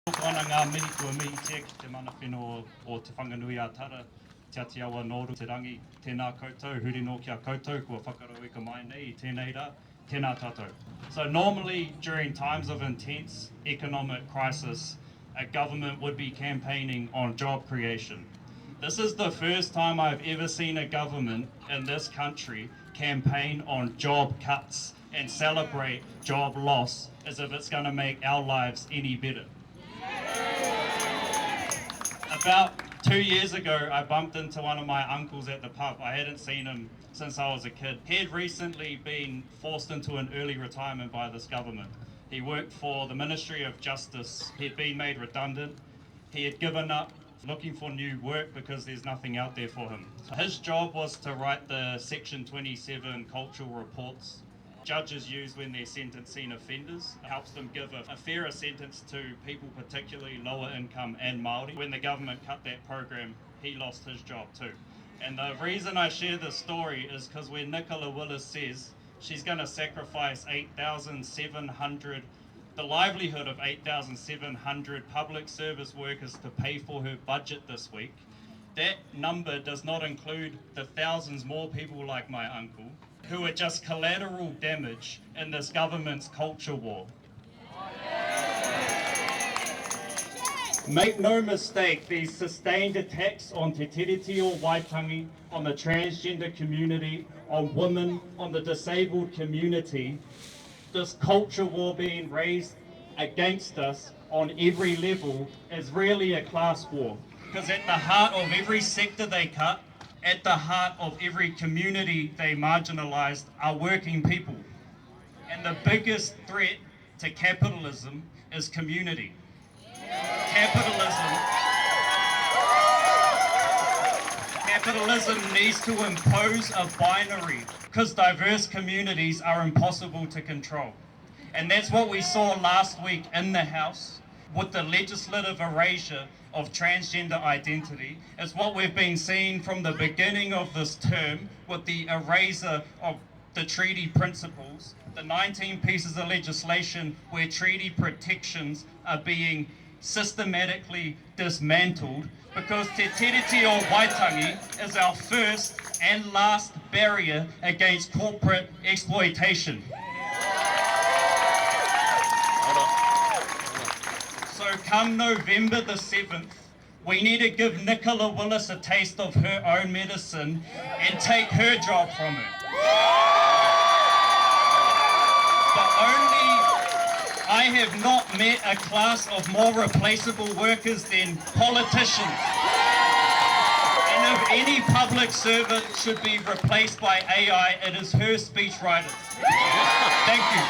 Ana ngā mihi kua mihi tia ki te mana whenua o te whanganui a Tara, te ati awa noru te rangi, tēnā koutou, huri no kia koutou, kua whakarau ika mai nei, tēnei rā, tēnā tātou. So normally during times of intense economic crisis, a government would be campaigning on job creation. This is the first time I've ever seen a government in this country campaign on job cuts and celebrate job loss as if it's going to make our lives any better. About 2 years ago, I bumped into one of my uncles at the pub. I hadn't seen him since I was a kid. He had recently been forced into an early retirement by this government. He worked for the Ministry of Justice. He'd been made redundant. He had given up looking for new work because there's nothing out there for him. His job was to write the Section 27 cultural reports judges use when they're sentencing offenders. It helps them give a fairer sentence to people, particularly lower income and Māori. When the government cut that program, he lost his job too. And the reason I share this story is because when Nicola Willis says she's going to sacrifice 8,700, the livelihood of 8,700 public service workers to pay for her budget this week, that number does not include the thousands more people like my uncle who are just collateral damage in this government's culture war. Make no mistake, these sustained attacks on Te Tiriti o Waitangi, on the transgender community, on women, on the disabled community, this culture war being raised against us on every level is really a class war. Because at the heart of every sector they cut, at the heart of every community they marginalised are working people. And the biggest threat to capitalism is community. Capitalism needs to impose a binary because diverse communities are impossible to control. And that's what we saw last week in the House with the legislative erasure of transgender identity. It's what we've been seeing from the beginning of this term with the erasure of the treaty principles, the 19 pieces of legislation where treaty protections are being systematically dismantled because Te Tiriti o Waitangi is our first and last barrier against corporate exploitation. So come November the 7th, we need to give Nicola Willis a taste of her own medicine and take her job from her. But I have not met a class of more replaceable workers than politicians. And if any public servant should be replaced by AI, it is her speechwriters. Thank you.